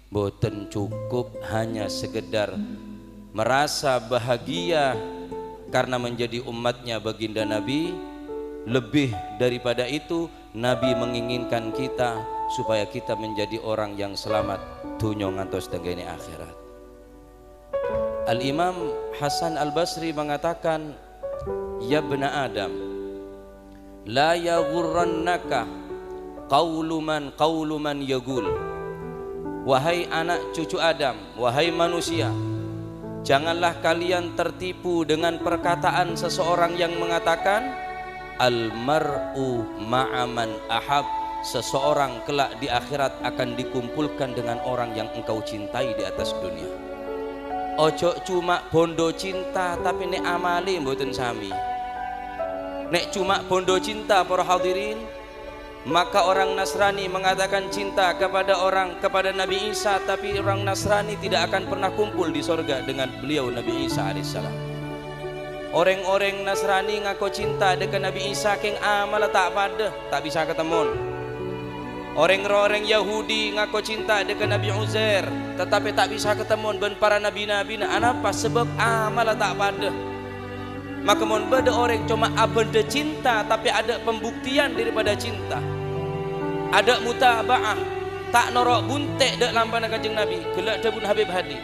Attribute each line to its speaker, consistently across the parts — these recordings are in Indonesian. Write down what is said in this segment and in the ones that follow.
Speaker 1: boten cukup hanya sekedar merasa bahagia karena menjadi umatnya baginda Nabi. Lebih daripada itu, Nabi menginginkan kita supaya kita menjadi orang yang selamat dunya ngantos tenggene akhirat. Al-Imam Hasan Al-Basri mengatakan, ya bena Adam, la yaghurrannaka qawlu man yagul. Wahai anak cucu Adam, wahai manusia, janganlah kalian tertipu dengan perkataan seseorang yang mengatakan al-mar'u ma'aman ahab. Seseorang kelak di akhirat akan dikumpulkan dengan orang yang engkau cintai di atas dunia. Ojo cuma bondo cinta tapi nek amali mboten sami. Nek cuma bondo cinta para hadirin, maka orang Nasrani mengatakan cinta kepada Nabi Isa, tapi orang Nasrani tidak akan pernah kumpul di sorga dengan beliau Nabi Isa alaihissalam. Orang-orang Nasrani ngaku cinta dengan Nabi Isa keng amal tak pada, tak bisa ketemu. Orang-orang Yahudi ngaku cinta dengan Nabi Uzair, tetapi tak bisa ketemu ben para nabi-nabi. Kenapa? Sebab amal tak pada. Maka mon beda orang cuma abende cinta tapi ada pembuktian daripada cinta, ada mutaba'ah, tak norok buntek dek lampana kanjeng Nabi gelak dabun Habib Hadi.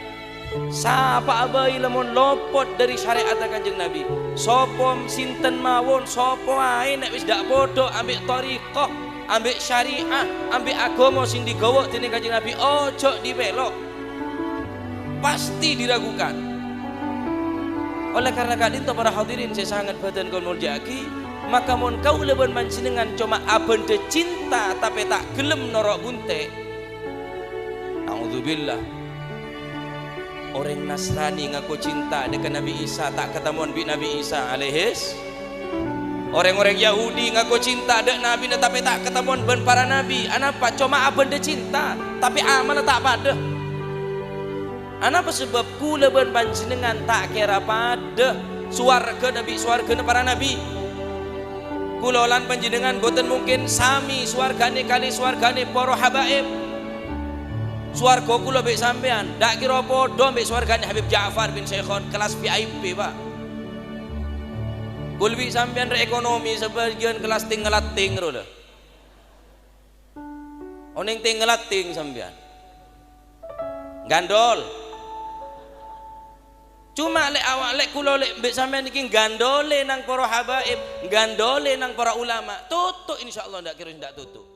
Speaker 1: Sapa abai lemon lopot dari syariat kanjeng Nabi, sopom sinten mawon sopo ae nek wis dak bodoh ambek thariqah, ambek syariah, ambek agama sing digawa dening kanjeng Nabi, ojo dibelok, pasti diragukan. Oleh karena kadinto para hadirin saya sangat badan kau muljaki, maka mon kau leben mancinengan cuma abende cinta tapi tak gelem norok bunte. Naudzubillah. Orang Nasrani ngaku cinta dengan Nabi Isa, tak ketemu Nabi Isa alaihis. Orang-orang Yahudi ngaku cinta dengan Nabi tapi tak ketemu ben para nabi. Anapa? Cuma abende cinta tapi amal tak pada. Anapa sebab kula ben panjenengan tak kira pada swarga Nabi, swarga para nabi. Kula lan panjenengan boten mungkin sami swargane kali swargane para habaib. Swarga kula mbek sampean dak kira padha mbek swargane Habib Ja'far bin Syekhon kelas VIP, Pak. Kula mbek sampean re ekonomi sebagian kelas tingelating lho. Oning tingelating sampean. Gandol. Cuma lek awak lek kula lek mbek sampean iki gandole nang para habaib, gandole nang para ulama, tutuk insyaallah ndak kira ndak tutuk.